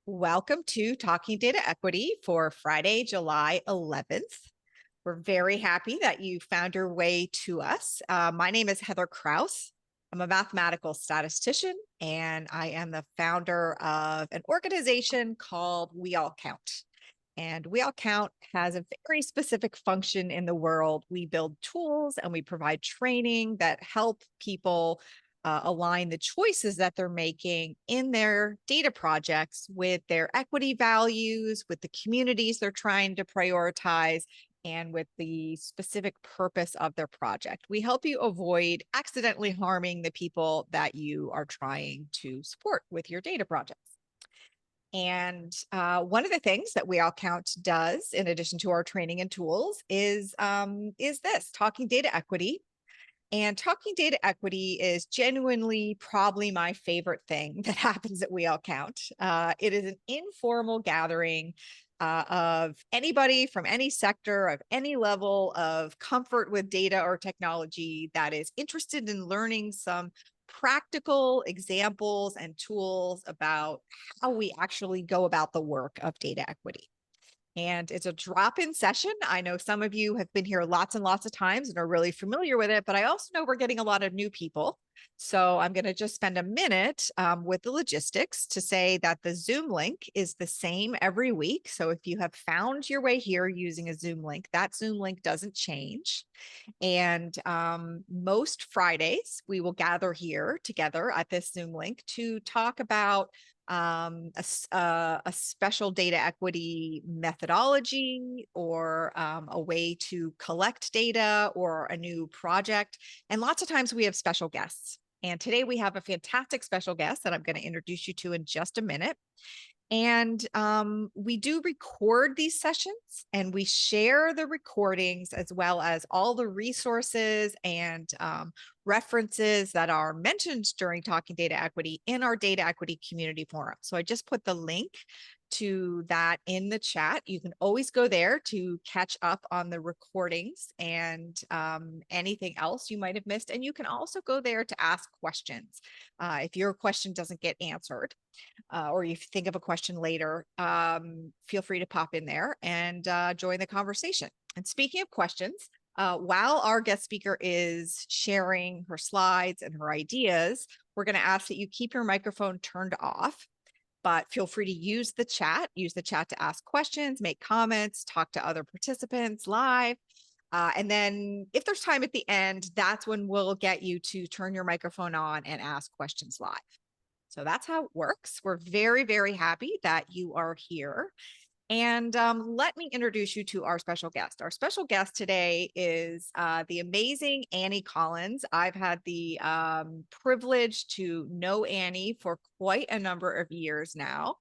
Welcome to Talking Data Equity for Friday, July 11th. We're very happy that you found your way to us. My name is Heather Kraus. I'm a mathematical statistician, and I am the founder of an organization called We All Count. And We All Count has a very specific function in the world. We build tools and we provide training that help people align the choices that they're making in their data projects with their equity values, with the communities they're trying to prioritize, and with the specific purpose of their project. We help you avoid accidentally harming the people that you are trying to support with your data projects. And one of the things that We All Count does, in addition to our training and tools, is this Talking Data Equity. And Talking Data Equity is genuinely probably my favorite thing that happens at We All Count. It is an informal gathering of anybody from any sector, of any level of comfort with data or technology that is interested in learning some practical examples and tools about how we actually go about the work of data equity. And it's a drop-in session. I know some of you have been here lots and lots of times and are really familiar with it, but I also know we're getting a lot of new people. So I'm going to just spend a minute with the logistics to say that the Zoom link is the same every week. So if you have found your way here using a Zoom link, that Zoom link doesn't change. And most Fridays, we will gather here together at this Zoom link to talk about a special data equity methodology or a way to collect data or a new project. And lots of times we have special guests. And today we have a fantastic special guest that I'm going to introduce you to in just a minute. And we do record these sessions and we share the recordings as well as all the resources and references that are mentioned during Talking Data Equity in our Data Equity Community Forum. So I just put the link to that in the chat. You can always go there to catch up on the recordings and anything else you might have missed. And you can also go there to ask questions if your question doesn't get answered. Or if you think of a question later, feel free to pop in there and join the conversation. And speaking of questions, while our guest speaker is sharing her slides and her ideas, we're going to ask that you keep your microphone turned off, but feel free to use the chat to ask questions, make comments, talk to other participants live. And then if there's time at the end, that's when we'll get you to turn your microphone on and ask questions live. So that's how it works. We're very, very happy that you are here. And let me introduce you to our special guest. Our special guest today is the amazing Annie Collins. I've had the privilege to know Annie for quite a number of years now.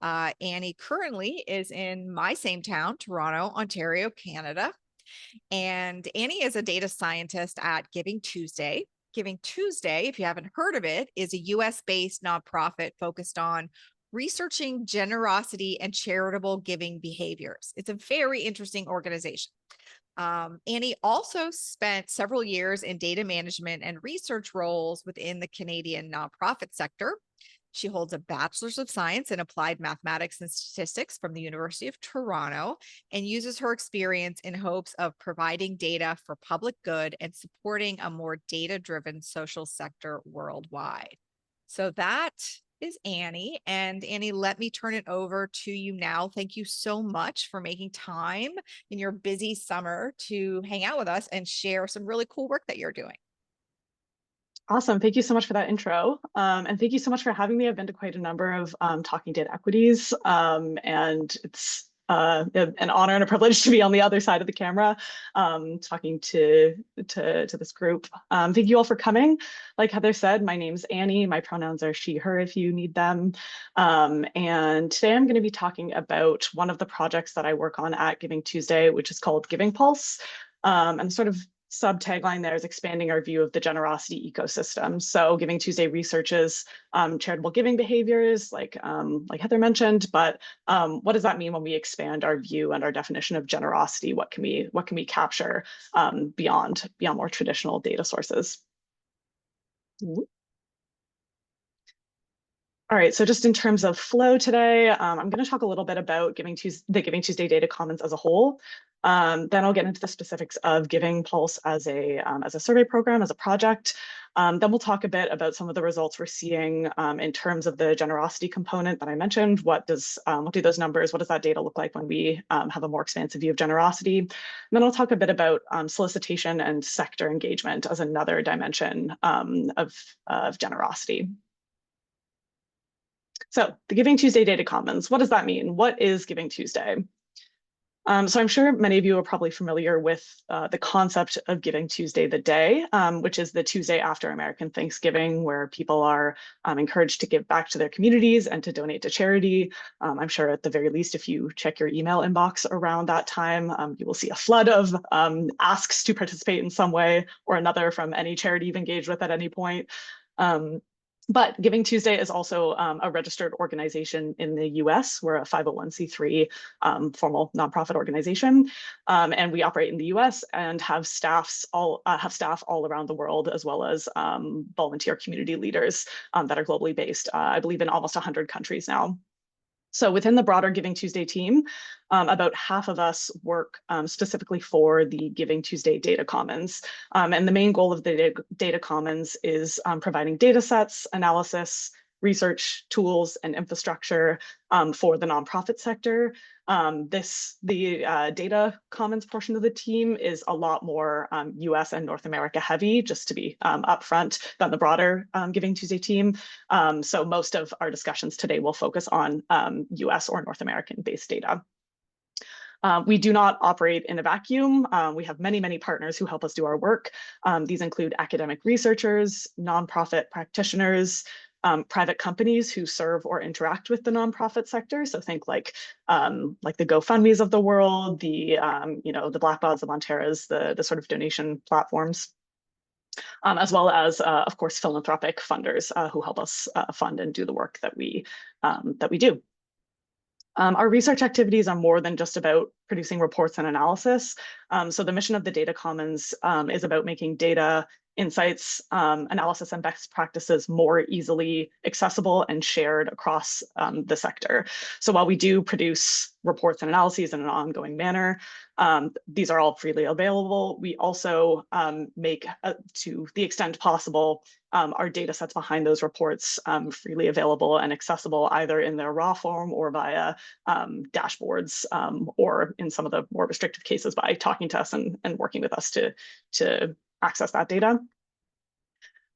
Annie currently is in my same town, Toronto, Ontario, Canada. And Annie is a data scientist at Giving Tuesday. Giving Tuesday, if you haven't heard of it, is a US-based nonprofit focused on researching generosity and charitable giving behaviors. It's a very interesting organization. Annie also spent several years in data management and research roles within the Canadian nonprofit sector. She holds a Bachelor's of Science in Applied Mathematics and Statistics from the University of Toronto and uses her experience in hopes of providing data for public good and supporting a more data-driven social sector worldwide. So that is Annie. And Annie, let me turn it over to you now. Thank you so much for making time in your busy summer to hang out with us and share some really cool work that you're doing. Awesome. Thank you so much for that intro. And thank you so much for having me. I've been to quite a number of Talking Data Equities, and it's an honor and a privilege to be on the other side of the camera talking to this group. Thank you all for coming. Like Heather said, my name's Annie. My pronouns are she, her if you need them. And today I'm going to be talking about one of the projects that I work on at Giving Tuesday, which is called Giving Pulse. And sort of sub-tagline there is expanding our view of the generosity ecosystem. So Giving Tuesday researches charitable giving behaviors, like Heather mentioned, but what does that mean when we expand our view and our definition of generosity? What can we capture beyond more traditional data sources? All right, so just in terms of flow today, I'm going to talk a little bit about the Giving Tuesday Data Commons as a whole. Then I'll get into the specifics of Giving Pulse as a survey program, as a project. Then we'll talk a bit about some of the results we're seeing in terms of the generosity component that I mentioned. What do those numbers, what does that data look like when we have a more expansive view of generosity? And then I'll talk a bit about solicitation and sector engagement as another dimension of generosity. So the Giving Tuesday Data Commons, what does that mean? What is Giving Tuesday? So I'm sure many of you are probably familiar with the concept of Giving Tuesday the Day, which is the Tuesday after American Thanksgiving, where people are encouraged to give back to their communities and to donate to charity. I'm sure at the very least, if you check your email inbox around that time, you will see a flood of asks to participate in some way or another from any charity you've engaged with at any point. But Giving Tuesday is also a registered organization in the US. We're a 501c3 formal nonprofit organization, and we operate in the US and have staff all around the world, as well as volunteer community leaders that are globally based, I believe in almost 100 countries now. So within the broader Giving Tuesday team, about half of us work specifically for the Giving Tuesday Data Commons. And the main goal of the Data Commons is providing data sets, analysis, research tools, and infrastructure for the nonprofit sector. The Data Commons portion of the team is a lot more US and North America heavy, just to be upfront, than the broader Giving Tuesday team. So most of our discussions today will focus on US or North American based data. We do not operate in a vacuum. We have many, many partners who help us do our work. These include academic researchers, nonprofit practitioners, private companies who serve or interact with the nonprofit sector. So think like the GoFundMe's of the world, the Blackbauds, the Monteras, the sort of donation platforms. As well as, of course, philanthropic funders who help us fund and do the work that we do. Our research activities are more than just about producing reports and analysis. So the mission of the Data Commons is about making data, insights, analysis, and best practices more easily accessible and shared across the sector. So while we do produce reports and analyses in an ongoing manner, these are all freely available. We also make, to the extent possible, our data sets behind those reports freely available and accessible either in their raw form or via dashboards, or in some of the more restrictive cases by talking to us and working with us to access that data.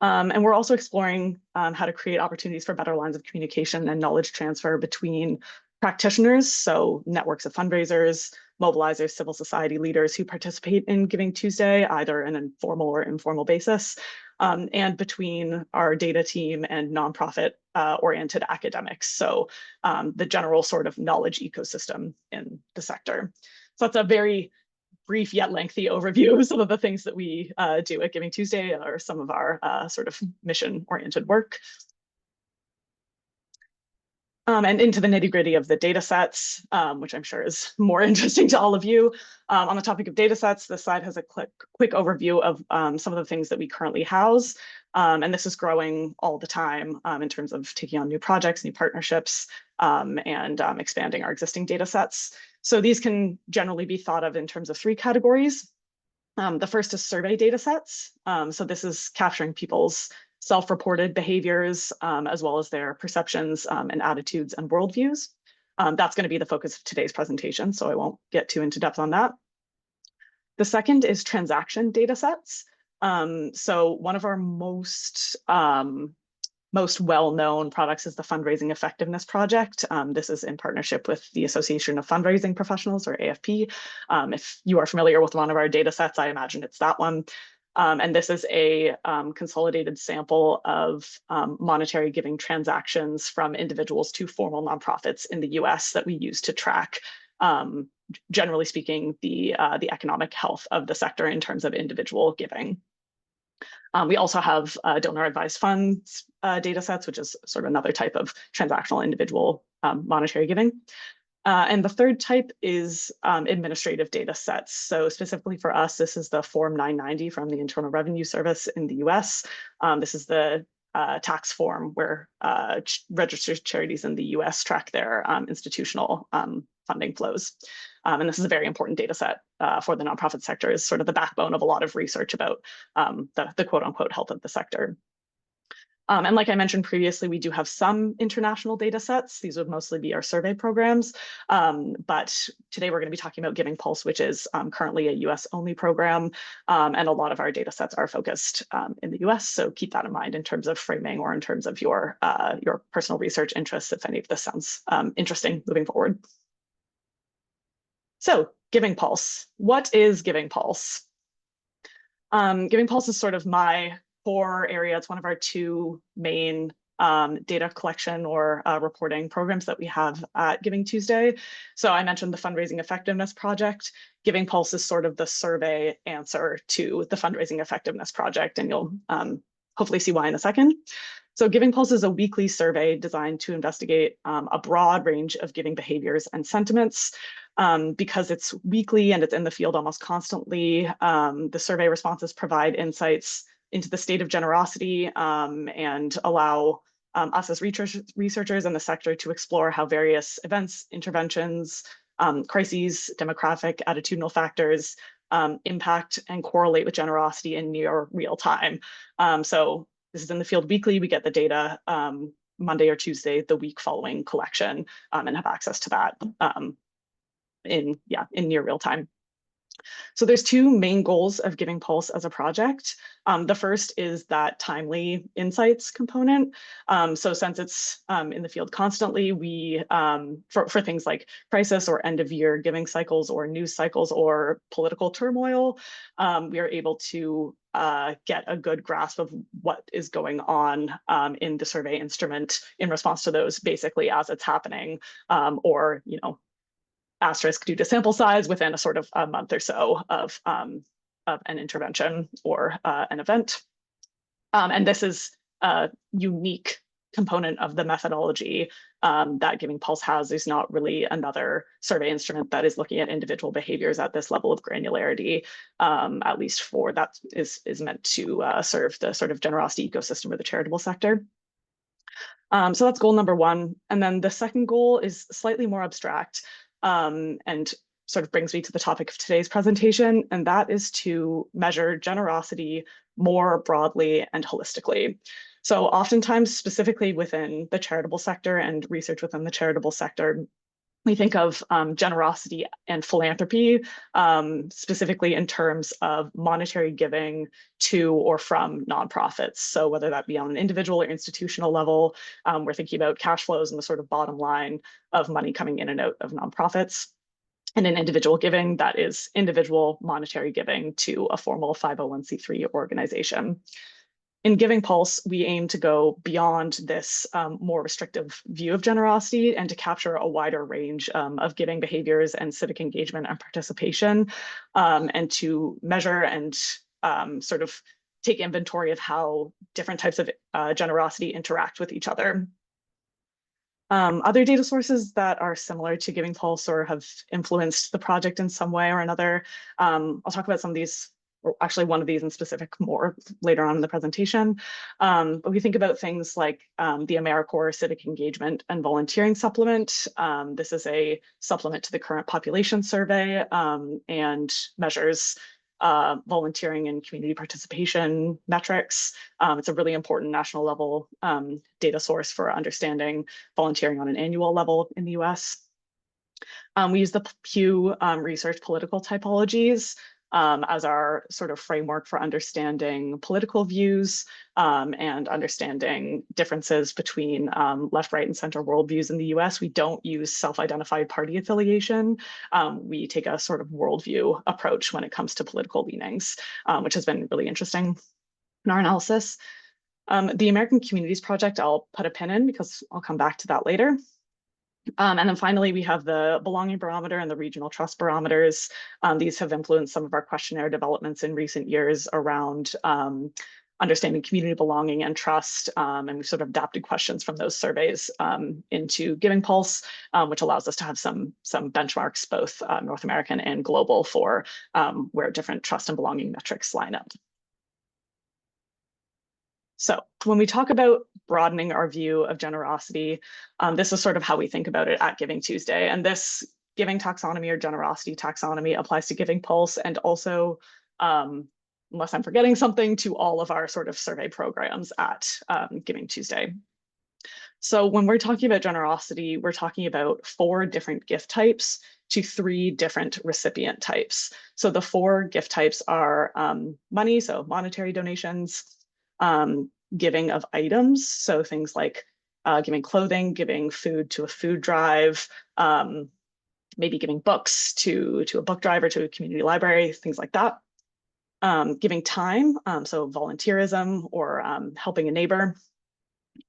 And we're also exploring how to create opportunities for better lines of communication and knowledge transfer between practitioners, so networks of fundraisers, mobilizers, civil society leaders who participate in Giving Tuesday, either in a formal or informal basis, and between our data team and nonprofit oriented academics. So the general sort of knowledge ecosystem in the sector. So that's a very brief yet lengthy overview of some of the things that we do at Giving Tuesday or some of our sort of mission-oriented work. And into the nitty-gritty of the data sets, which I'm sure is more interesting to all of you. On the topic of data sets, this slide has a quick overview of some of the things that we currently house. And this is growing all the time in terms of taking on new projects, new partnerships, and expanding our existing data sets. So these can generally be thought of in terms of three categories. The first is survey data sets. So this is capturing people's self-reported behaviors, as well as their perceptions and attitudes and worldviews. That's going to be the focus of today's presentation, so I won't get too into depth on that. The second is transaction data sets. So one of our most well-known products is the Fundraising Effectiveness Project. This is in partnership with the Association of Fundraising Professionals, or AFP. If you are familiar with one of our data sets, I imagine it's that one. And this is a consolidated sample of monetary giving transactions from individuals to formal nonprofits in the US that we use to track, generally speaking, the economic health of the sector in terms of individual giving. We also have donor advised funds data sets, which is sort of another type of transactional individual monetary giving. And the third type is administrative data sets. So specifically for us, this is the Form 990 from the Internal Revenue Service in the US. This is the tax form where registered charities in the US track their institutional funding flows. And this is a very important data set for the nonprofit sector, is sort of the backbone of a lot of research about the quote unquote health of the sector. And like I mentioned previously, we do have some international data sets. These would mostly be our survey programs. But today we're going to be talking about Giving Pulse, which is currently a US only program. And a lot of our data sets are focused in the US. So keep that in mind in terms of framing or in terms of your personal research interests, if any of this sounds interesting moving forward. So Giving Pulse, what is Giving Pulse? Giving Pulse is sort of my core area. It's one of our two main data collection or reporting programs that we have at Giving Tuesday. So I mentioned the Fundraising Effectiveness Project. Giving Pulse is sort of the survey answer to the Fundraising Effectiveness Project, and you'll hopefully see why in a second. So Giving Pulse is a weekly survey designed to investigate a broad range of giving behaviors and sentiments. Because it's weekly and it's in the field almost constantly, the survey responses provide insights into the state of generosity and allow us as researchers in the sector to explore how various events, interventions, crises, demographic, attitudinal factors impact and correlate with generosity in near real time. So this is in the field weekly. We get the data Monday or Tuesday, the week following collection, and have access to that in near real time. So there's two main goals of Giving Pulse as a project. The first is that timely insights component. So since it's in the field constantly, we, for things like crisis or end of year giving cycles or news cycles or political turmoil, we are able to get a good grasp of what is going on in the survey instrument in response to those basically as it's happening, or, you know, asterisk due to sample size within a sort of a month or so of an intervention or an event. And this is a unique component of the methodology that Giving Pulse has. There's not really another survey instrument that is looking at individual behaviors at this level of granularity, at least for that is meant to serve the sort of generosity ecosystem or the charitable sector. So that's goal number one. And then the second goal is slightly more abstract. And sort of brings me to the topic of today's presentation, and that is to measure generosity more broadly and holistically. So oftentimes, specifically within the charitable sector and research within the charitable sector, we think of generosity and philanthropy, specifically in terms of monetary giving to or from nonprofits. So whether that be on an individual or institutional level, we're thinking about cash flows and the sort of bottom line of money coming in and out of nonprofits. And in individual giving, that is individual monetary giving to a formal 501c3 organization. In Giving Pulse, we aim to go beyond this more restrictive view of generosity and to capture a wider range of giving behaviors and civic engagement and participation, and to measure and sort of take inventory of how different types of generosity interact with each other. Other data sources that are similar to Giving Pulse or have influenced the project in some way or another, I'll talk about some of these, or actually one of these in specific more later on in the presentation. But we think about things like the AmeriCorps Civic Engagement and Volunteering Supplement. This is a supplement to the current population survey and measures volunteering and community participation metrics. It's a really important national level data source for understanding volunteering on an annual level in the US. We use the Pew Research political typologies as our sort of framework for understanding political views and understanding differences between left, right, and center worldviews in the US. We don't use self-identified party affiliation. We take a sort of worldview approach when it comes to political leanings, which has been really interesting in our analysis. The American Communities Project, I'll put a pin in because I'll come back to that later. And then finally, we have the Belonging Barometer and the Regional Trust Barometers. These have influenced some of our questionnaire developments in recent years around understanding community belonging and trust. And we've sort of adapted questions from those surveys into Giving Pulse, which allows us to have some benchmarks, both North American and global, for where different trust and belonging metrics line up. So when we talk about broadening our view of generosity, this is sort of how we think about it at Giving Tuesday. And this giving taxonomy or generosity taxonomy applies to Giving Pulse and also, unless I'm forgetting something, to all of our sort of survey programs at Giving Tuesday. So when we're talking about generosity, we're talking about 4 different gift types to 3 different recipient types. So the 4 gift types are money, so monetary donations, giving of items, so things like giving clothing, giving food to a food drive, maybe giving books to a book drive or to a community library, things like that. Giving time, so volunteerism or helping a neighbor,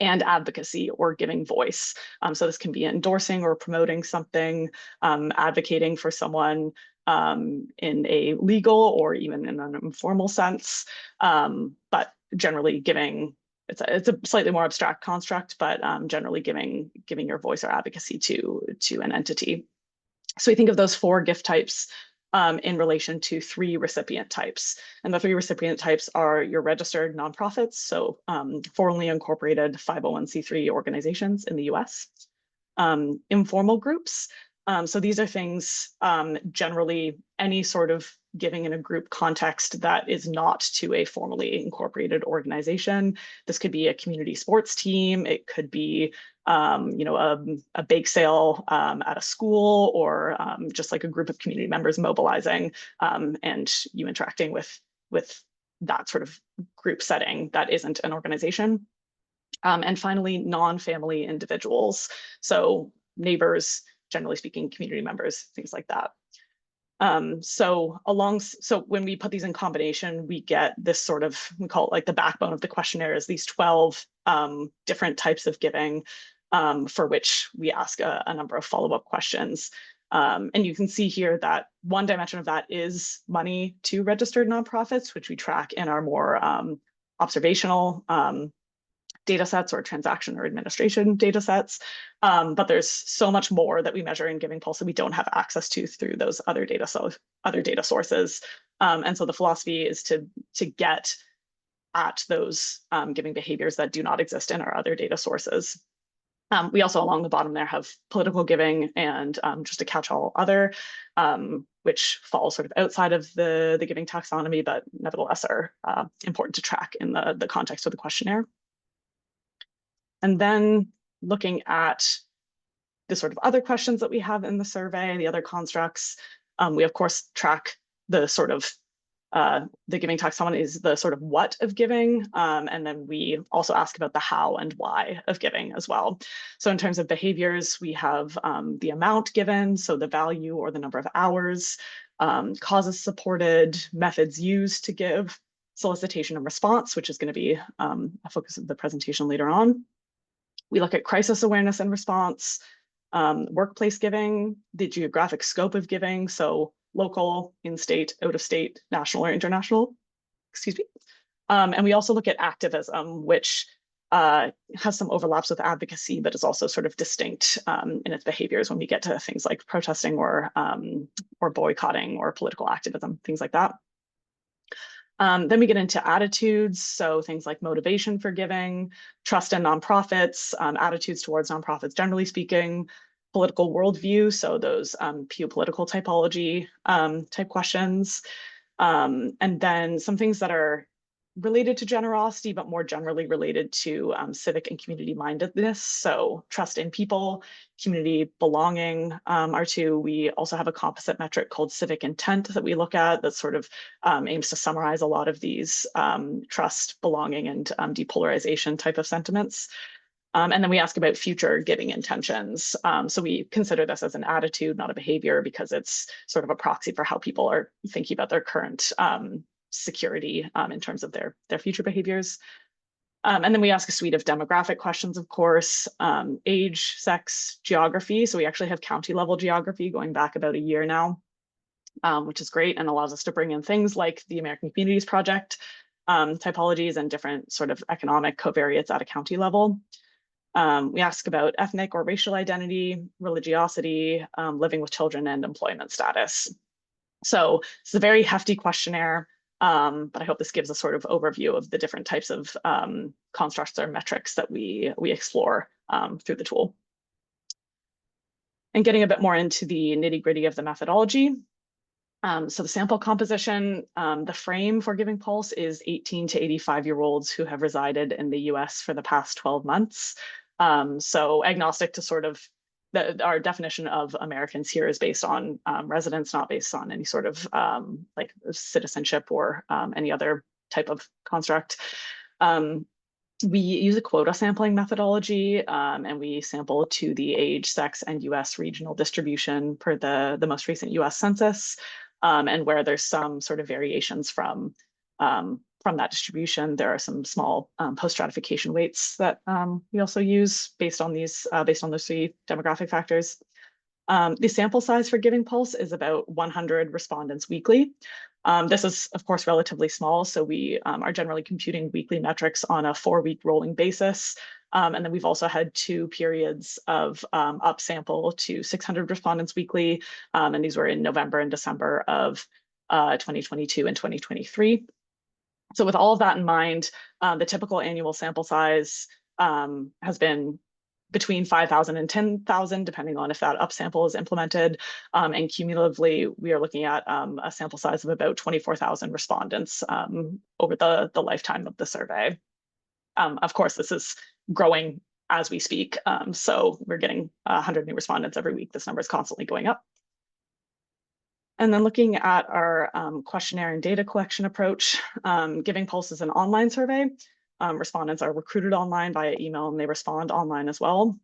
and advocacy or giving voice. So this can be endorsing or promoting something, advocating for someone in a legal or even in an informal sense, but generally giving, it's a slightly more abstract construct, but generally giving your voice or advocacy to an entity. So we think of those 4 gift types in relation to 3 recipient types. And the 3 recipient types are your registered nonprofits, so formally incorporated 501c3 organizations in the US, informal groups. So these are things generally any sort of giving in a group context that is not to a formally incorporated organization. This could be a community sports team. It could be a bake sale at a school, or just like a group of community members mobilizing and you interacting with that sort of group setting that isn't an organization. And finally, non-family individuals. So neighbors, generally speaking, community members, things like that. So when we put these in combination, we get this sort of, we call it like the backbone of the questionnaire is these 12 different types of giving for which we ask a number of follow-up questions. And you can see here that one dimension of that is money to registered nonprofits, which we track in our more observational data sets or transaction or administration data sets. But there's so much more that we measure in Giving Pulse that we don't have access to through those other data sources. And so the philosophy is to get at those giving behaviors that do not exist in our other data sources. We also, along the bottom there, have political giving and just a catch-all other, which fall sort of outside of the giving taxonomy, but nevertheless are important to track in the context of the questionnaire. And then looking at the sort of other questions that we have in the survey, the other constructs, we of course track the sort of the giving taxonomy is the sort of what of giving. And then we also ask about the how and why of giving as well. So in terms of behaviors, we have the amount given, so the value or the number of hours, causes supported, methods used to give, solicitation and response, which is going to be a focus of the presentation later on. We look at crisis awareness and response, workplace giving, the geographic scope of giving, so local, in-state, out-of-state, national or international, excuse me. And we also look at activism, which has some overlaps with advocacy, but is also sort of distinct in its behaviors when we get to things like protesting or boycotting or political activism, things like that. Then we get into attitudes, so things like motivation for giving, trust in nonprofits, attitudes towards nonprofits generally speaking, political worldview, so those Pew political typology type questions, and then some things that are related to generosity, but more generally related to civic and community mindedness. So trust in people, community belonging are 2. We also have a composite metric called civic intent that we look at that sort of aims to summarize a lot of these trust, belonging, and depolarization type of sentiments. And then we ask about future giving intentions. So we consider this as an attitude, not a behavior, because it's sort of a proxy for how people are thinking about their current security in terms of their future behaviors. And then we ask a suite of demographic questions, of course, age, sex, geography. So we actually have county level geography going back about a year now, which is great and allows us to bring in things like the American Communities Project typologies and different sort of economic covariates at a county level. We ask about ethnic or racial identity, religiosity, living with children, and employment status. So it's a very hefty questionnaire. But I hope this gives a sort of overview of the different types of constructs or metrics that we explore through the tool. And getting a bit more into the nitty-gritty of the methodology. So the sample composition, the frame for Giving Pulse is 18 to 85-year-olds who have resided in the US for the past 12 months. So agnostic to sort of our definition of Americans here is based on residence, not based on any sort of like citizenship or any other type of construct. We use a quota sampling methodology, and we sample to the age, sex, and US regional distribution per the most recent US Census. And where there's some sort of variations from that distribution, there are some small post-stratification weights that we also use based on those three demographic factors. The sample size for Giving Pulse is about 100 respondents weekly. This is, of course, relatively small, so we are generally computing weekly metrics on a 4-week rolling basis. And then we've also had 2 periods of upsample to 600 respondents weekly, and these were in November and December of 2022 and 2023. So with all of that in mind, the typical annual sample size has been between 5,000 and 10,000, depending on if that upsample is implemented. And cumulatively, we are looking at a sample size of about 24,000 respondents over the lifetime of the survey. Of course, this is growing as we speak. So we're getting 100 new respondents every week. This number is constantly going up. And then looking at our questionnaire and data collection approach, Giving Pulse is an online survey. Respondents are recruited online via email and they respond online as well.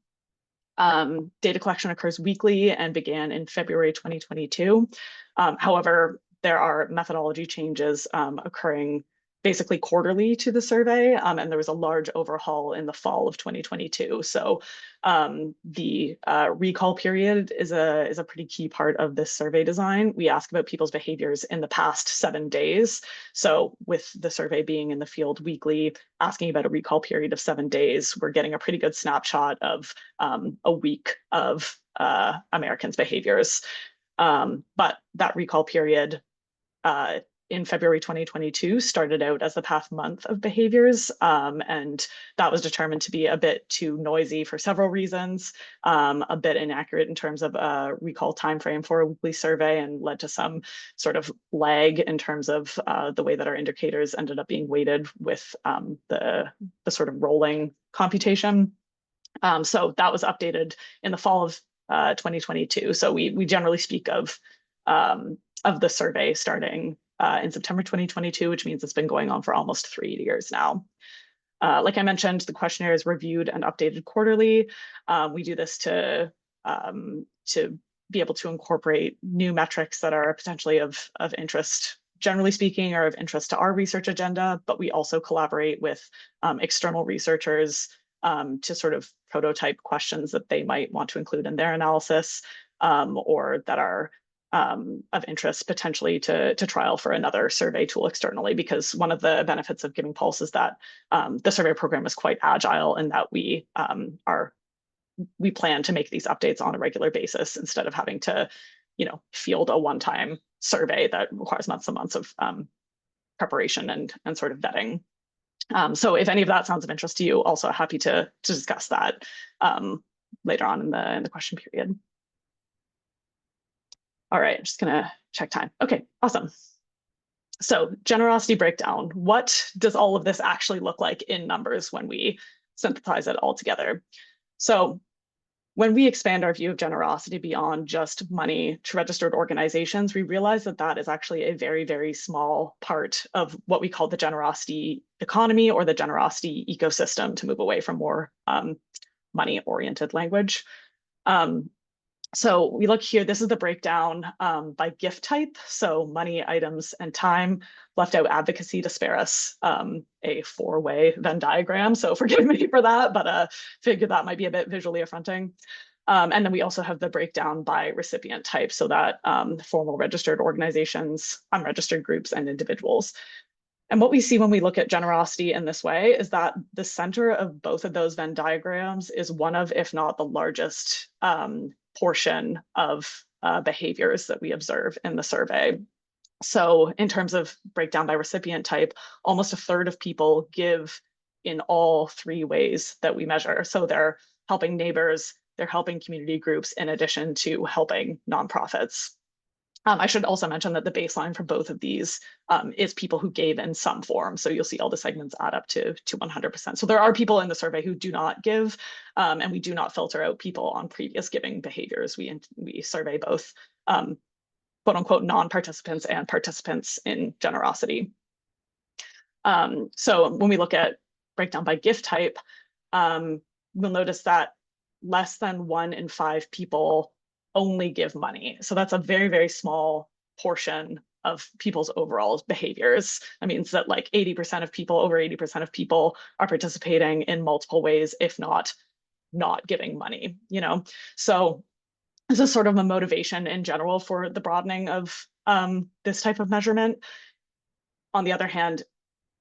Data collection occurs weekly and began in February 2022. However, there are methodology changes occurring basically quarterly to the survey, and there was a large overhaul in the fall of 2022. So the recall period is a pretty key part of this survey design. We ask about people's behaviors in the past 7 days. So with the survey being in the field weekly, asking about a recall period of 7 days, we're getting a pretty good snapshot of a week of Americans' behaviors. But that recall period in February 2022 started out as the past month of behaviors, and that was determined to be a bit too noisy for several reasons, a bit inaccurate in terms of a recall timeframe for a weekly survey, and led to some sort of lag in terms of the way that our indicators ended up being weighted with the sort of rolling computation. So that was updated in the fall of 2022. So we generally speak of the survey starting in September 2022, which means it's been going on for almost 3 years now. Like I mentioned, the questionnaire is reviewed and updated quarterly. We do this to be able to incorporate new metrics that are potentially of interest, generally speaking, or of interest to our research agenda, but we also collaborate with external researchers to sort of prototype questions that they might want to include in their analysis, or that are of interest potentially to trial for another survey tool externally, because one of the benefits of Giving Pulse is that the survey program is quite agile in that we plan to make these updates on a regular basis instead of having to, field a one-time survey that requires months and months of preparation and sort of vetting. So if any of that sounds of interest to you, also happy to discuss that later on in the question period. All right, I'm just gonna check time. Okay, awesome. So generosity breakdown. What does all of this actually look like in numbers when we synthesize it all together? So when we expand our view of generosity beyond just money to registered organizations, we realize that that is actually a very, very small part of what we call the generosity economy or the generosity ecosystem, to move away from more money-oriented language. So we look here, this is the breakdown by gift type. So money, items, and time. Left out advocacy to spare us a 4-way Venn diagram. So forgive me for that, but figure that might be a bit visually affronting. And then we also have the breakdown by recipient type, so that formal registered organizations, unregistered groups, and individuals. And what we see when we look at generosity in this way is that the center of both of those Venn diagrams is one of, if not the largest portion of behaviors that we observe in the survey. So in terms of breakdown by recipient type, almost a third of people give in all three ways that we measure. So they're helping neighbors, they're helping community groups in addition to helping nonprofits. I should also mention that the baseline for both of these is people who gave in some form. So you'll see all the segments add up to 100%. So there are people in the survey who do not give, and we do not filter out people on previous giving behaviors. We survey both quote unquote non-participants and participants in generosity. So when we look at breakdown by gift type, we'll notice that less than 1 in 5 people only give money. So that's a very, very small portion of people's overall behaviors. That means that like 80% of people, over 80% of people are participating in multiple ways, if not giving money, you know? So this is sort of a motivation in general for the broadening of this type of measurement. On the other hand,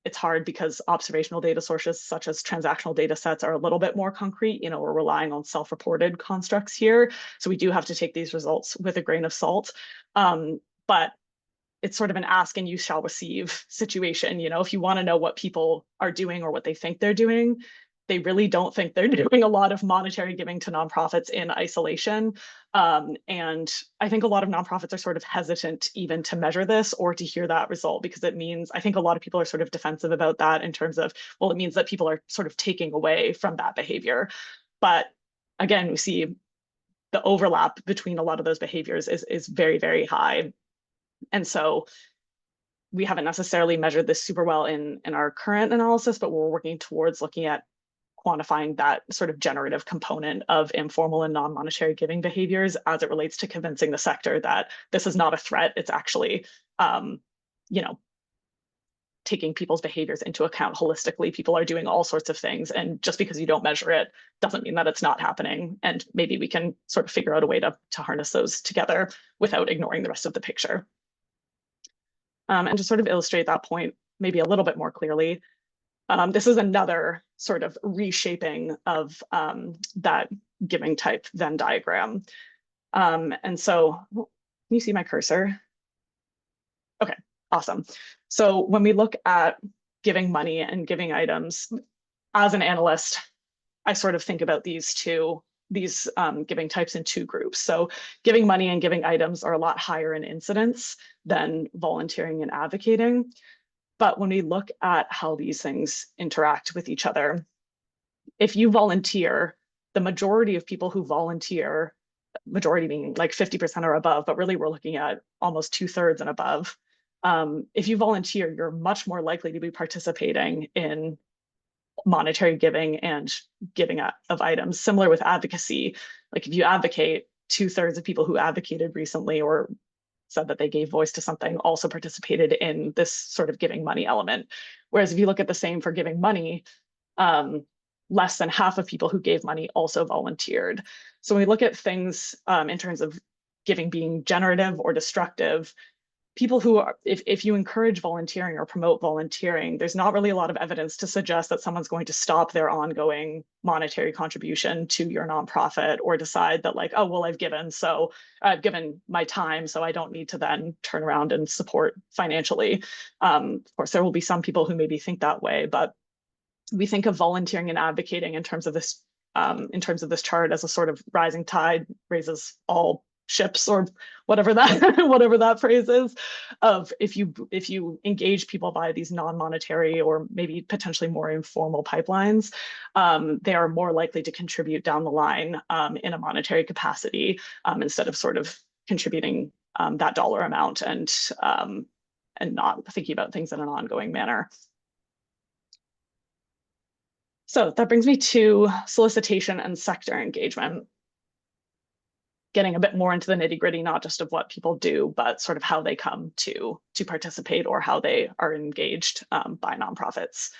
it's hard because observational data sources such as transactional data sets are a little bit more concrete. You know, we're relying on self-reported constructs here. So we do have to take these results with a grain of salt. But it's sort of an ask and you shall receive situation. You know, if you want to know what people are doing or what they think they're doing, they really don't think they're doing a lot of monetary giving to nonprofits in isolation. And I think a lot of nonprofits are sort of hesitant even to measure this or to hear that result, because it means, I think a lot of people are sort of defensive about that in terms of, well, it means that people are sort of taking away from that behavior. But again, we see the overlap between a lot of those behaviors is very, very high. And so we haven't necessarily measured this super well in our current analysis, but we're working towards looking at quantifying that sort of generative component of informal and non-monetary giving behaviors as it relates to convincing the sector that this is not a threat. It's actually, you know, taking people's behaviors into account holistically. People are doing all sorts of things. And just because you don't measure it doesn't mean that it's not happening. And maybe we can sort of figure out a way to harness those together without ignoring the rest of the picture. And to sort of illustrate that point maybe a little bit more clearly, this is another sort of reshaping of that giving type Venn diagram. And so, can you see my cursor? Okay, awesome. So when we look at giving money and giving items, as an analyst, I sort of think about these giving types in two groups. So giving money and giving items are a lot higher in incidence than volunteering and advocating. But when we look at how these things interact with each other, if you volunteer, the majority of people who volunteer, majority being like 50% or above, but really we're looking at almost 2/3 and above. If you volunteer, you're much more likely to be participating in monetary giving and giving of items. Similar with advocacy, like if you advocate, 2/3 of people who advocated recently or said that they gave voice to something also participated in this sort of giving money element. Whereas if you look at the same for giving money, less than half of people who gave money also volunteered. So when we look at things in terms of giving being generative or destructive, people who are, if you encourage volunteering or promote volunteering, there's not really a lot of evidence to suggest that someone's going to stop their ongoing monetary contribution to your nonprofit or decide that like, oh, well, I've given my time, so I don't need to then turn around and support financially. Of course, there will be some people who maybe think that way, but we think of volunteering and advocating in terms of this chart as a sort of rising tide raises all ships, or whatever that phrase is, of if you engage people via these non-monetary or maybe potentially more informal pipelines, they are more likely to contribute down the line in a monetary capacity instead of sort of contributing that dollar amount and not thinking about things in an ongoing manner. So that brings me to solicitation and sector engagement. Getting a bit more into the nitty-gritty, not just of what people do, but sort of how they come to participate or how they are engaged by nonprofits.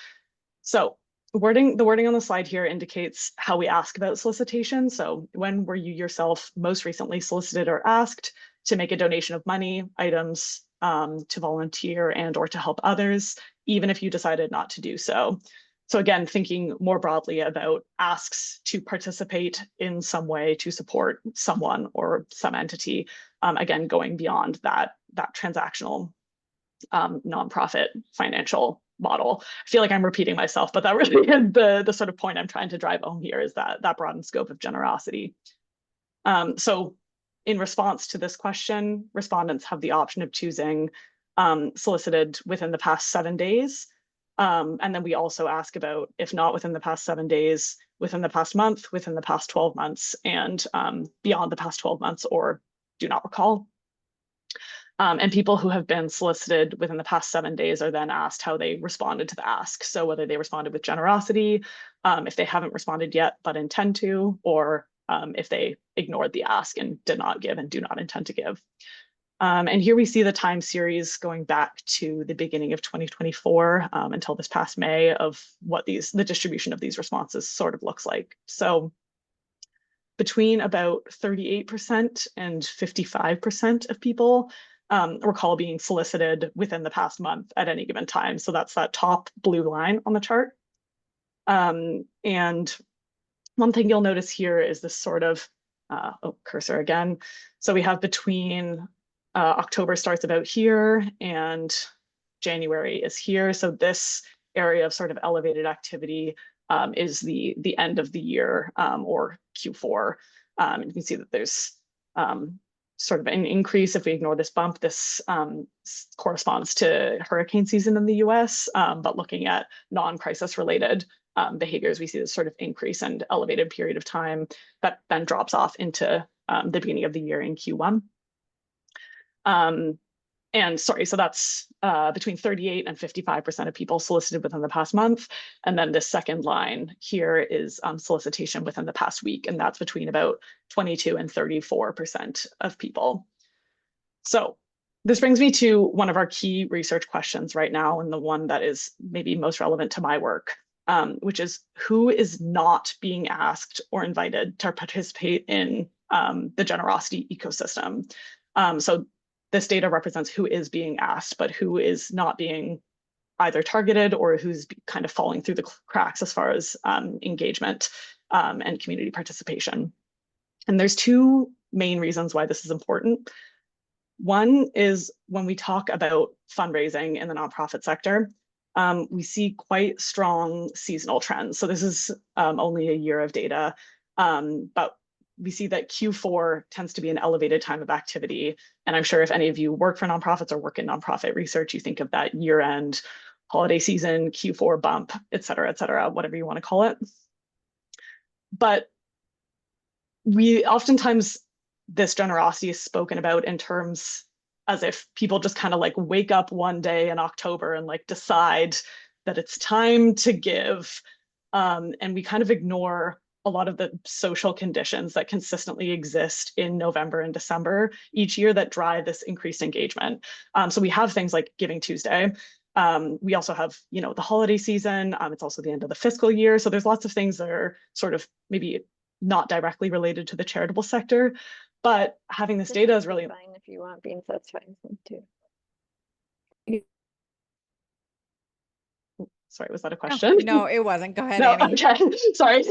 So the wording on the slide here indicates how we ask about solicitation. So when were you yourself most recently solicited or asked to make a donation of money, items, to volunteer and or to help others, even if you decided not to do so? So again, thinking more broadly about asks to participate in some way to support someone or some entity, again, going beyond that transactional nonprofit financial model. I feel like I'm repeating myself, but that really is the sort of point I'm trying to drive home here, is that broadened scope of generosity. So in response to this question, respondents have the option of choosing solicited within the past 7 days. And then we also ask about, if not within the past 7 days, within the past month, within the past 12 months, and beyond the past 12 months, or do not recall. And people who have been solicited within the past 7 days are then asked how they responded to the ask. So whether they responded with generosity, if they haven't responded yet but intend to, or if they ignored the ask and did not give and do not intend to give. And here we see the time series going back to the beginning of 2024 until this past May, of what the distribution of these responses sort of looks like. So between about 38% and 55% of people recall being solicited within the past month at any given time. So that's that top blue line on the chart. And one thing you'll notice here is this sort of, cursor again. So we have between October starts about here and January is here. So this area of sort of elevated activity is the end of the year, or Q4. And you can see that there's sort of an increase. If we ignore this bump, this corresponds to hurricane season in the US, but looking at non-crisis related behaviors, we see this sort of increase and elevated period of time that then drops off into the beginning of the year in Q1. And sorry, so that's between 38 and 55% of people solicited within the past month. And then this second line here is solicitation within the past week, and that's between about 22 and 34% of people. So this brings me to one of our key research questions right now, and the one that is maybe most relevant to my work, which is, who is not being asked or invited to participate in the generosity ecosystem? So this data represents who is being asked, but who is not being either targeted or who's kind of falling through the cracks as far as engagement and community participation. And there's two main reasons why this is important. One is when we talk about fundraising in the nonprofit sector, we see quite strong seasonal trends. So this is only a year of data, but we see that Q4 tends to be an elevated time of activity. And I'm sure if any of you work for nonprofits or work in nonprofit research, you think of that year-end holiday season, Q4 bump, et cetera, whatever you want to call it. But we oftentimes, this generosity is spoken about in terms as if people just kind of like wake up one day in October and like decide that it's time to give. And we kind of ignore a lot of the social conditions that consistently exist in November and December each year that drive this increased engagement. So we have things like Giving Tuesday. We also have, the holiday season. It's also the end of the fiscal year. So there's lots of things that are sort of maybe not directly related to the charitable sector, but having this data is really fine. If you want beans, that's fine too. Sorry, was that a question? No, it wasn't. Go ahead, No, Amy. okay, sorry.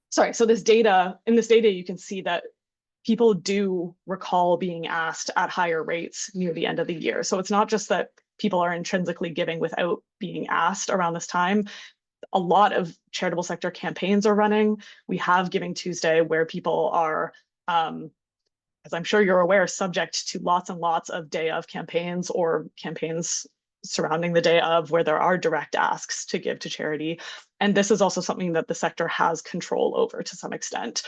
Sorry, so in this data, you can see that people do recall being asked at higher rates near the end of the year. So it's not just that people are intrinsically giving without being asked around this time. A lot of charitable sector campaigns are running. We have Giving Tuesday, where people are, as I'm sure you're aware, subject to lots and lots of day of campaigns or campaigns surrounding the day of, where there are direct asks to give to charity. And this is also something that the sector has control over to some extent.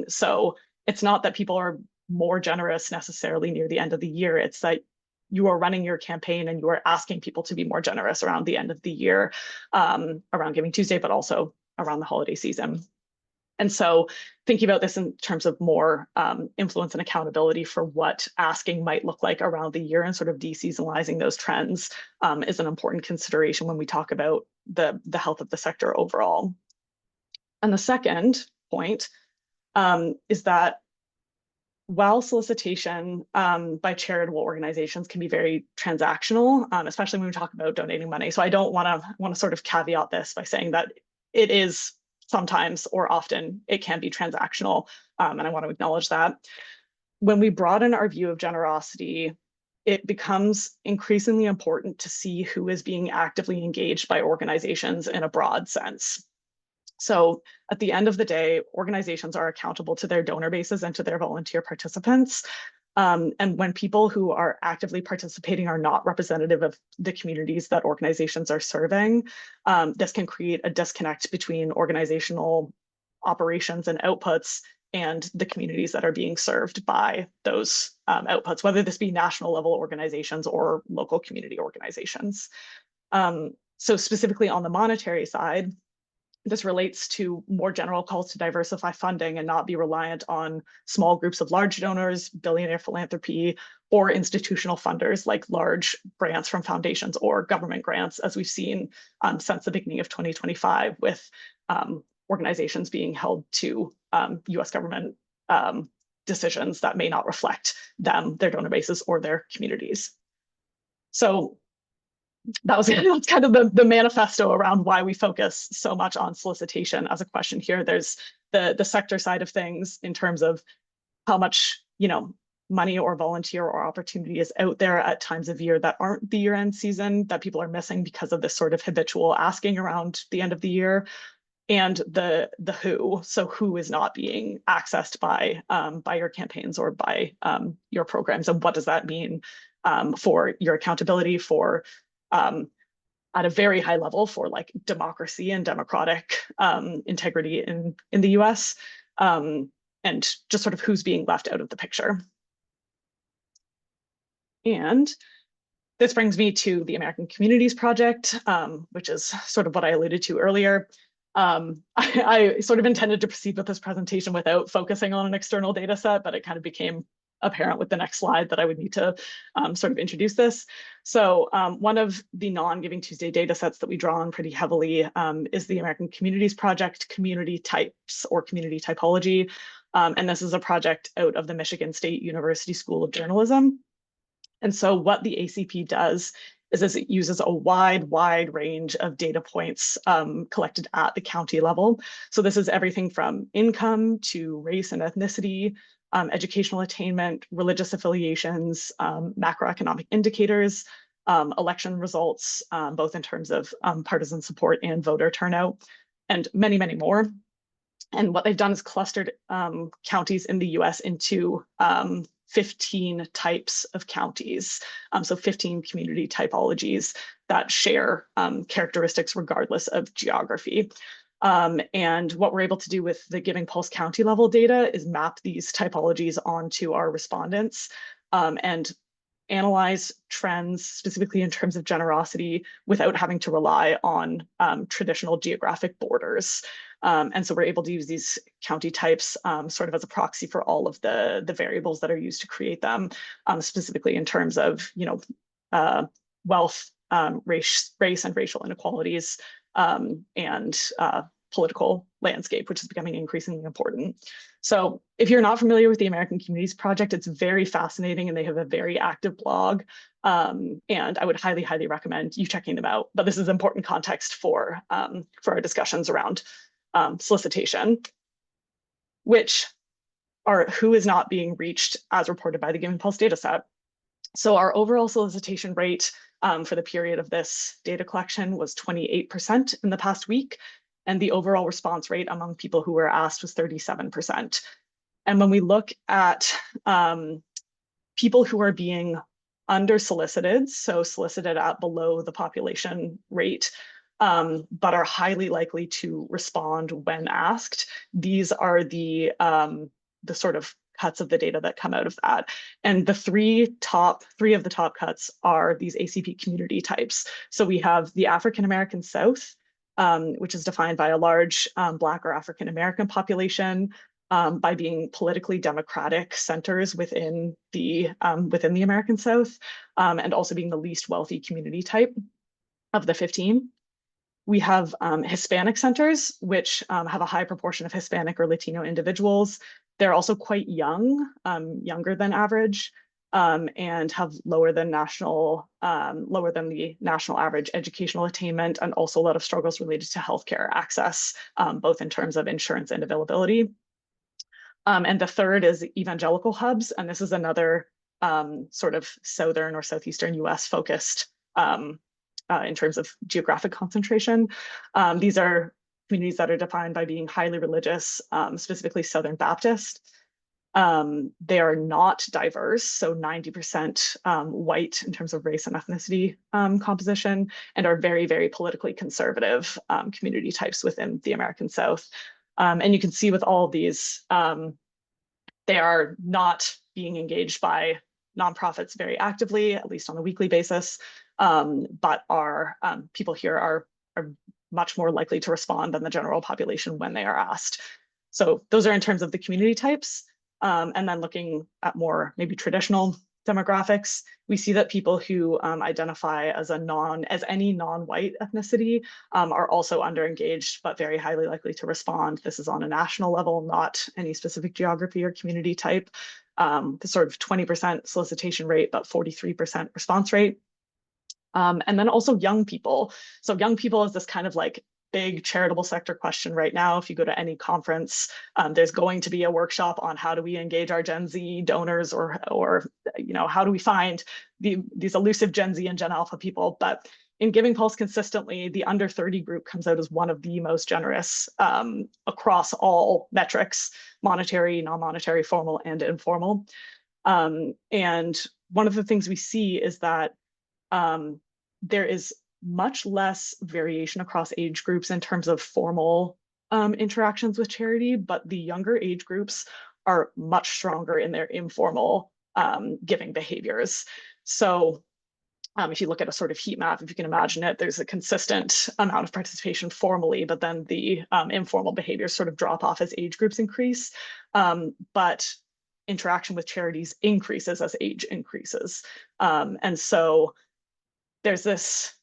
So it's not that people are more generous necessarily near the end of the year. It's that you are running your campaign and you are asking people to be more generous around the end of the year, around Giving Tuesday, but also around the holiday season. And so thinking about this in terms of more influence and accountability for what asking might look like around the year and sort of deseasonalizing those trends is an important consideration when we talk about the health of the sector overall. And the second point is that while solicitation by charitable organizations can be very transactional, especially when we talk about donating money. So I don't want to sort of caveat this by saying that it is sometimes or often it can be transactional, and I want to acknowledge that. When we broaden our view of generosity it becomes increasingly important to see who is being actively engaged by organizations in a broad sense. So at the end of the day, organizations are accountable to their donor bases and to their volunteer participants. And when people who are actively participating are not representative of the communities that organizations are serving, this can create a disconnect between organizational operations and outputs and the communities that are being served by those outputs, whether this be national level organizations or local community organizations. So specifically on the monetary side, this relates to more general calls to diversify funding and not be reliant on small groups of large donors, billionaire philanthropy, or institutional funders like large grants from foundations or government grants, as we've seen since the beginning of 2025 with organizations being held to US government decisions that may not reflect them, their donor bases, or their communities. So that's kind of the manifesto around why we focus so much on solicitation as a question here. There's the sector side of things in terms of how much, money or volunteer or opportunity is out there at times of year that aren't the year-end season that people are missing because of this sort of habitual asking around the end of the year. And the who, so who is not being accessed by your campaigns or by your programs, and what does that mean for your accountability, for at a very high level for like democracy and democratic integrity in the US, and just sort of who's being left out of the picture. And this brings me to the American Communities Project, which is sort of what I alluded to earlier. I sort of intended to proceed with this presentation without focusing on an external data set, but it kind of became apparent with the next slide that I would need to sort of introduce this. So one of the non-Giving Tuesday data sets that we draw on pretty heavily is the American Communities Project Community Types or Community Typology. And this is a project out of the Michigan State University School of Journalism. And so what the ACP does is it uses a wide range of data points collected at the county level. So this is everything from income to race and ethnicity, educational attainment, religious affiliations, macroeconomic indicators, election results, both in terms of partisan support and voter turnout, and many more. And what they've done is clustered counties in the US into 15 types of counties, so 15 community typologies that share characteristics regardless of geography. And what we're able to do with the Giving Pulse county level data is map these typologies onto our respondents and analyze trends specifically in terms of generosity without having to rely on traditional geographic borders. And so we're able to use these county types sort of as a proxy for all of the variables that are used to create them, specifically in terms of, wealth, race and racial inequalities, and political landscape, which is becoming increasingly important. So if you're not familiar with the American Communities Project, it's very fascinating and they have a very active blog. And I would highly recommend you checking them out. But this is important context for our discussions around solicitation, which are who is not being reached as reported by the Giving Pulse dataset. So our overall solicitation rate for the period of this data collection was 28% in the past week, and the overall response rate among people who were asked was 37%. And when we look at people who are being under solicited, so solicited at below the population rate, but are highly likely to respond when asked, these are the sort of cuts of the data that come out of that. And the three of the top cuts are these ACP community types. So we have the African American South, which is defined by a large Black or African American population, by being politically democratic centers within the American South, and also being the least wealthy community type of the 15. We have Hispanic centers, which have a high proportion of Hispanic or Latino individuals. They're also quite young, younger than average, and have lower than the national average educational attainment, and also a lot of struggles related to healthcare access, both in terms of insurance and availability. And the third is evangelical hubs, and this is another sort of southern or southeastern US focused in terms of geographic concentration. These are communities that are defined by being highly religious, specifically Southern Baptist. They are not diverse, so 90% white in terms of race and ethnicity composition, and are very, very politically conservative community types within the American South. And you can see with all of these, they are not being engaged by nonprofits very actively, at least on a weekly basis, but are people here are much more likely to respond than the general population when they are asked. So those are in terms of the community types. And then looking at more maybe traditional demographics, we see that people who identify as any non-white ethnicity are also underengaged, but very highly likely to respond. This is on a national level, not any specific geography or community type. The sort of 20% solicitation rate, but 43% response rate. And then also young people. So young people is this kind of like big charitable sector question right now. If you go to any conference, there's going to be a workshop on how do we engage our Gen Z donors, or how do we find these elusive Gen Z and Gen Alpha people. But in Giving Pulse consistently, the under 30 group comes out as one of the most generous across all metrics: monetary, non-monetary, formal, and informal. And one of the things we see is that there is much less variation across age groups in terms of formal interactions with charity, but the younger age groups are much stronger in their informal giving behaviors. So if you look at a sort of heat map, if you can imagine it, there's a consistent amount of participation formally, but then the informal behaviors sort of drop off as age groups increase. But interaction with charities increases as age increases. And so there's this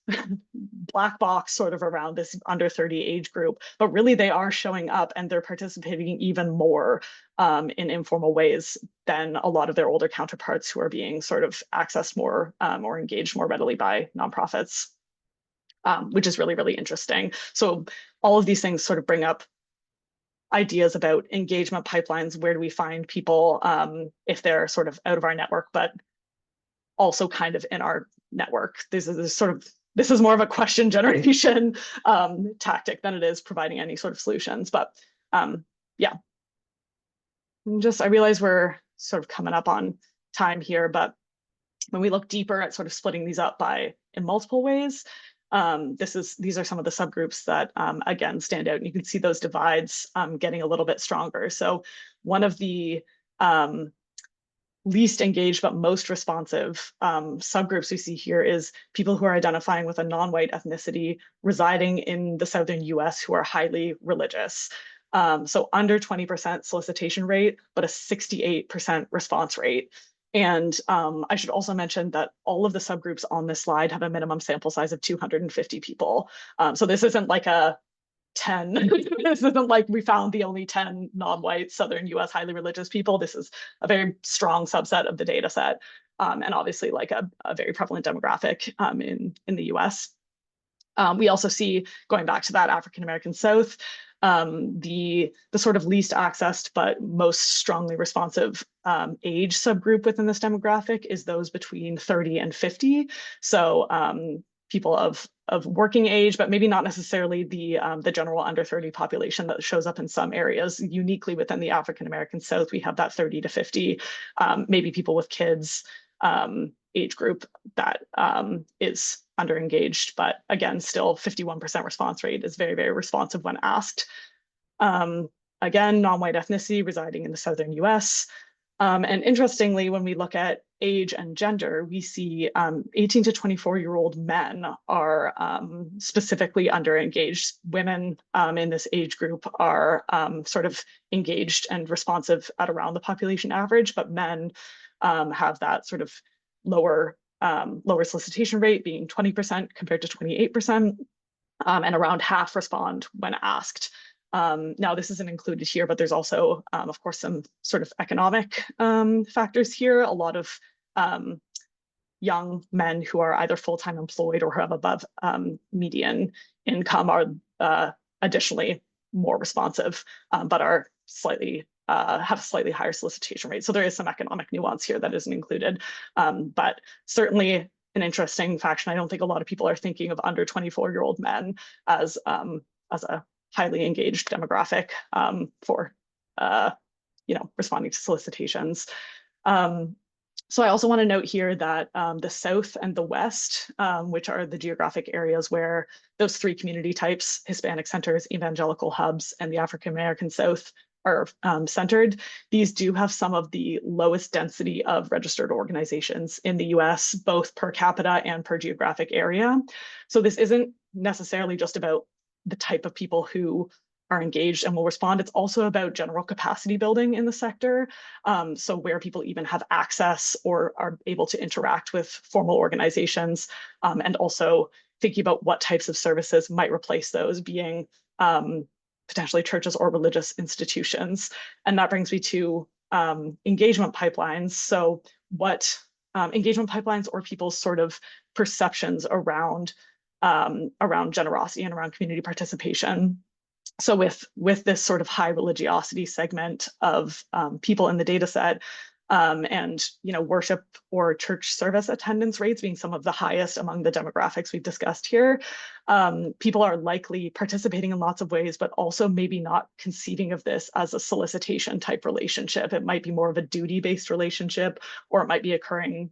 black box sort of around this under 30 age group, but really they are showing up and they're participating even more in informal ways than a lot of their older counterparts who are being sort of accessed more or engaged more readily by nonprofits, which is really, really interesting. So all of these things sort of bring up ideas about engagement pipelines. Where do we find people if they're sort of out of our network, but also kind of in our network? This is more of a question generation tactic than it is providing any sort of solutions. But yeah, I realize we're sort of coming up on time here, but when we look deeper at sort of splitting these up in multiple ways, these are some of the subgroups that again stand out, and you can see those divides getting a little bit stronger. So one of the least engaged but most responsive subgroups we see here is people who are identifying with a non-white ethnicity residing in the southern US who are highly religious. So under 20% solicitation rate, but a 68% response rate. And I should also mention that all of the subgroups on this slide have a minimum sample size of 250 people. So this isn't like a 10. This isn't like we found the only 10 non-white southern US highly religious people. This is a very strong subset of the data set, and obviously like a very prevalent demographic in the US. We also see, going back to that African American South, the sort of least accessed but most strongly responsive age subgroup within this demographic is those between 30 and 50. So people of working age, but maybe not necessarily the general under 30 population that shows up in some areas. Uniquely within the African American South, we have that 30 to 50, maybe people with kids age group that is underengaged, but again, still 51% response rate is very, very responsive when asked. Again, non-white ethnicity residing in the southern US. And interestingly, when we look at age and gender, we see 18 to 24-year-old men are specifically underengaged. Women in this age group are sort of engaged and responsive at around the population average, but men have that sort of lower solicitation rate, being 20% compared to 28%, and around half respond when asked. Now, this isn't included here, but there's also, of course, some sort of economic factors here. A lot of young men who are either full-time employed or who have above median income are additionally more responsive, but are slightly have a slightly higher solicitation rate. So there is some economic nuance here that isn't included, but certainly an interesting faction. I don't think a lot of people are thinking of under 24-year-old men as a highly engaged demographic for responding to solicitations. So I also want to note here that the South and the West, which are the geographic areas where those three community types, Hispanic centers, evangelical hubs, and the African American South are centered, these do have some of the lowest density of registered organizations in the US, both per capita and per geographic area. So this isn't necessarily just about the type of people who are engaged and will respond. It's also about general capacity building in the sector. So where people even have access or are able to interact with formal organizations, and also thinking about what types of services might replace those, being potentially churches or religious institutions. And that brings me to engagement pipelines. So what engagement pipelines or people's sort of perceptions around generosity and around community participation. So with this sort of high religiosity segment of people in the data set, and worship or church service attendance rates being some of the highest among the demographics we've discussed here, people are likely participating in lots of ways, but also maybe not conceiving of this as a solicitation type relationship. It might be more of a duty-based relationship, or it might be occurring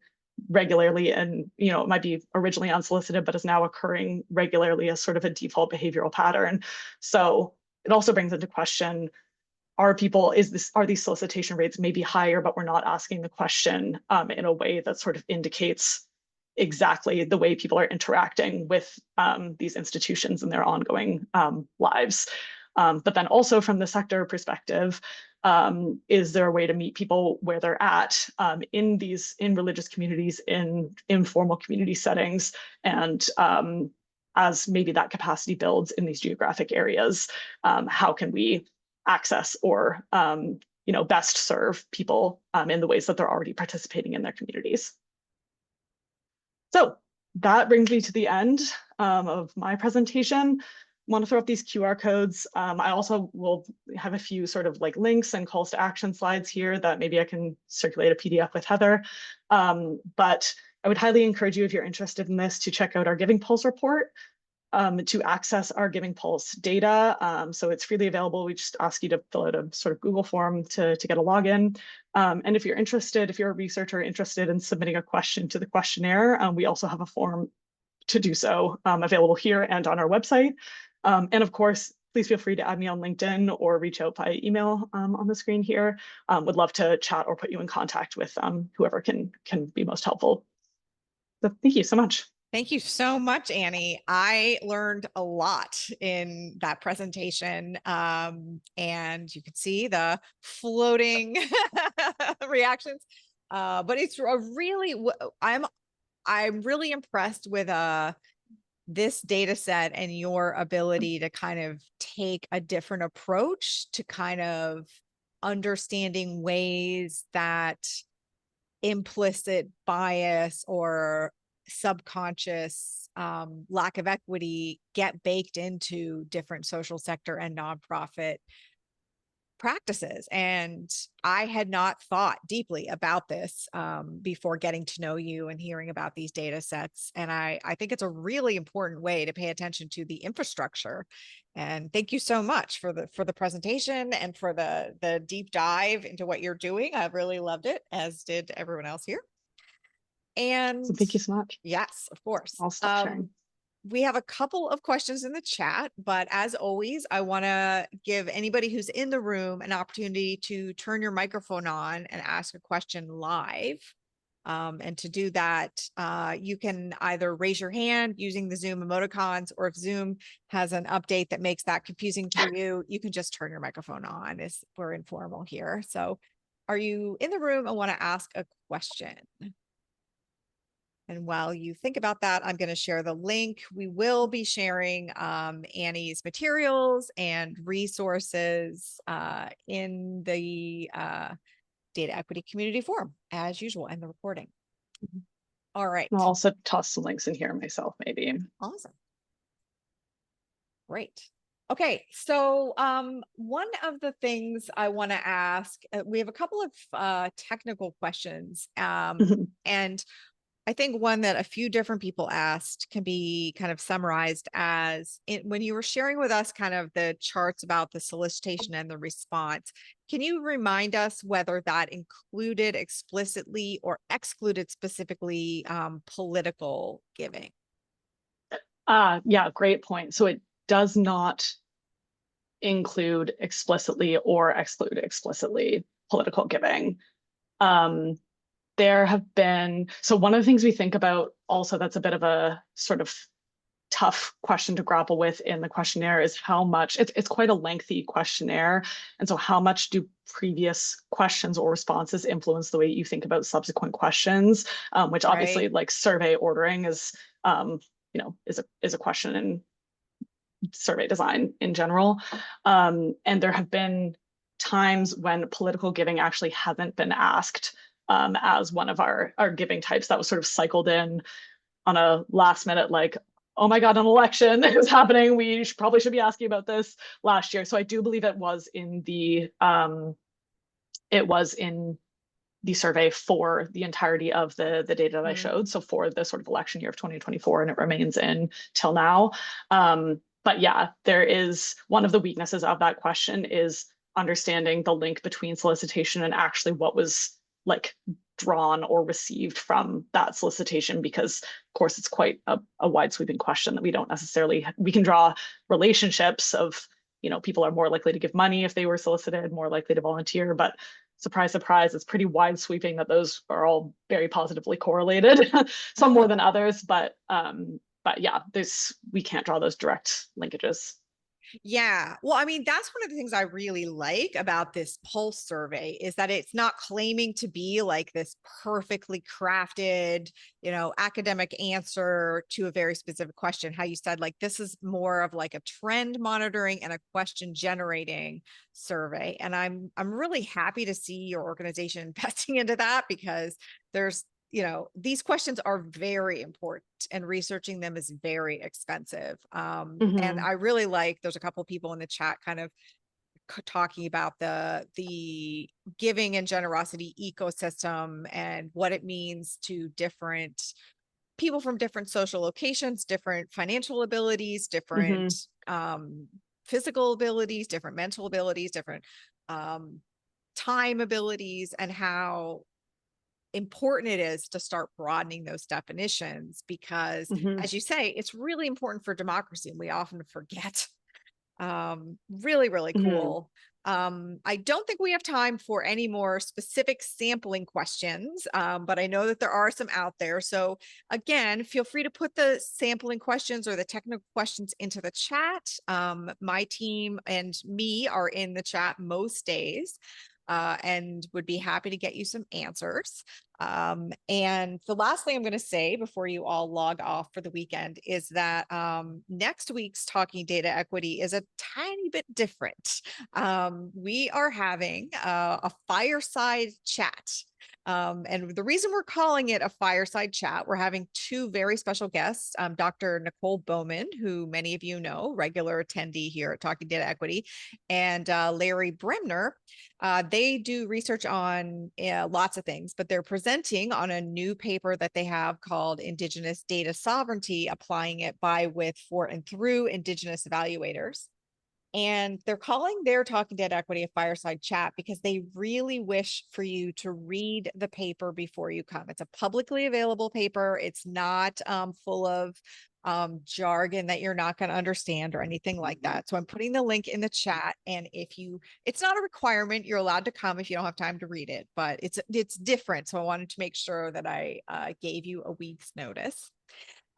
regularly, and it might be originally unsolicited but is now occurring regularly as sort of a default behavioral pattern. So it also brings into question, are these solicitation rates maybe higher, but we're not asking the question in a way that sort of indicates exactly the way people are interacting with these institutions in their ongoing lives. But then also from the sector perspective, is there a way to meet people where they're at in religious communities, in informal community settings, and as maybe that capacity builds in these geographic areas, how can we access or best serve people in the ways that they're already participating in their communities? So that brings me to the end of my presentation. I want to throw up these QR codes. I also will have a few sort of like links and calls to action slides here that maybe I can circulate a PDF with Heather. But I would highly encourage you, if you're interested in this, to check out our Giving Pulse report, to access our Giving Pulse data. So it's freely available. We just ask you to fill out a sort of Google form to get a login. And if you're a researcher interested in submitting a question to the questionnaire, we also have a form to do so available here and on our website. And of course, please feel free to add me on LinkedIn or reach out via email on the screen here. Would love to chat or put you in contact with whoever can be most helpful. So thank you so much. Thank you so much, Annie. I learned a lot in that presentation, and you could see the floating reactions. But it's a really, I'm really impressed with this data set and your ability to kind of take a different approach to kind of understanding ways that implicit bias or subconscious lack of equity get baked into different social sector and nonprofit practices. And I had not thought deeply about this before getting to know you and hearing about these data sets. And I think it's a really important way to pay attention to the infrastructure. And thank you so much for the presentation and for the deep dive into what you're doing. I really loved it, as did everyone else here. And So thank you so much. Yes, of course. I'll stop sharing. We have a couple of questions in the chat, but as always, I want to give anybody who's in the room an opportunity to turn your microphone on and ask a question live. And to do that, you can either raise your hand using the Zoom emoticons, or if Zoom has an update that makes that confusing to you, you can just turn your microphone on, as we're informal here. So are you in the room and want to ask a question? And while you think about that, I'm going to share the link. We will be sharing Annie's materials and resources in the Data Equity Community Forum, as usual, and the recording. All right. I'll also toss some links in here myself, maybe. Awesome. Great. Okay, so one of the things I want to ask, we have a couple of technical questions, Mhm. and I think one that a few different people asked can be kind of summarized as when you were sharing with us kind of the charts about the solicitation and the response. Can you remind us whether that included explicitly or excluded specifically political giving? Yeah, great point. So it does not include explicitly or exclude explicitly political giving. Um, there have been, so one of the things we think about also that's a bit of a sort of tough question to grapple with in the questionnaire is how much, it's quite a lengthy questionnaire. And so how much do previous questions or responses influence the way you think about subsequent questions, which obviously Right. like survey ordering is, is a question in survey design in general. And there have been times when political giving actually hasn't been asked as one of our giving types that was sort of cycled in on a last minute, like, oh my God, an election is happening. We probably should be asking about this last year. So I do believe it was in the survey for the entirety of the data that I showed. So for the sort of election year of 2024, and it remains in till now. But yeah, there is one of the weaknesses of that question is understanding the link between solicitation and actually what was like drawn or received from that solicitation, because of course it's quite a wide sweeping question that we don't necessarily, we can draw relationships of, people are more likely to give money if they were solicited, more likely to volunteer, but surprise, surprise, it's pretty wide sweeping that those are all very positively correlated, some more than others, but yeah, we can't draw those direct linkages. Yeah. Well, I mean, that's one of the things I really like about this pulse survey is that it's not claiming to be like this perfectly crafted, academic answer to a very specific question. How you said, like, this is more of like a trend monitoring and a question generating survey. And I'm really happy to see your organization investing into that, because there's these questions are very important and researching them is very expensive. And I really like, there's a couple of people in the chat kind of talking about the giving and generosity ecosystem and what it means to different people from different social locations, different financial abilities, different physical abilities, different mental abilities, different time abilities, and how important it is to start broadening those definitions, because as you say, it's really important for democracy and we often forget. Really, really cool. I don't think we have time for any more specific sampling questions, but I know that there are some out there. So again, feel free to put the sampling questions or the technical questions into the chat. My team and me are in the chat most days. And would be happy to get you some answers. And the last thing I'm going to say before you all log off for the weekend is that next week's Talking Data Equity is a tiny bit different. We are having a fireside chat. And the reason we're calling it a fireside chat, we're having two very special guests, Dr. Nicole Bowman, who many of you know, regular attendee here at Talking Data Equity, and Larry Bremner. They do research on lots of things, but they're presenting on a new paper that they have called Indigenous Data Sovereignty, applying it by, with, for, and through Indigenous evaluators. And they're calling their Talking Data Equity a fireside chat because they really wish for you to read the paper before you come. It's a publicly available paper. It's not full of jargon that you're not going to understand or anything like that. So I'm putting the link in the chat. And it's not a requirement. You're allowed to come if you don't have time to read it, but it's different. So I wanted to make sure that I gave you a week's notice.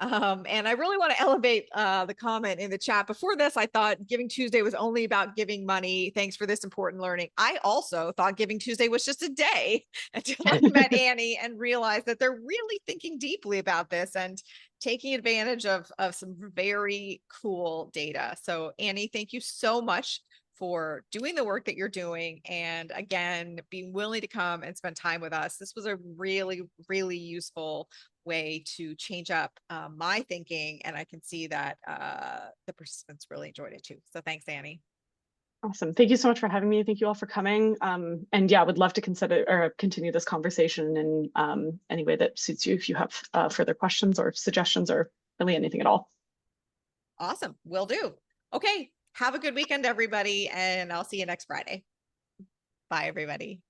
And I really want to elevate the comment in the chat. Before this, I thought Giving Tuesday was only about giving money. Thanks for this important learning. I also thought Giving Tuesday was just a day until I met Annie and realized that they're really thinking deeply about this and taking advantage of some very cool data. So Annie, thank you so much for doing the work that you're doing. And again, being willing to come and spend time with us. This was a really, really useful way to change up my thinking. And I can see that the participants really enjoyed it too. So thanks, Annie. Awesome. Thank you so much for having me. Thank you all for coming. And yeah, would love to consider or continue this conversation in any way that suits you if you have further questions or suggestions or really anything at all. Awesome. Will do. Okay. Have a good weekend, everybody. And I'll see you next Friday. Bye, everybody.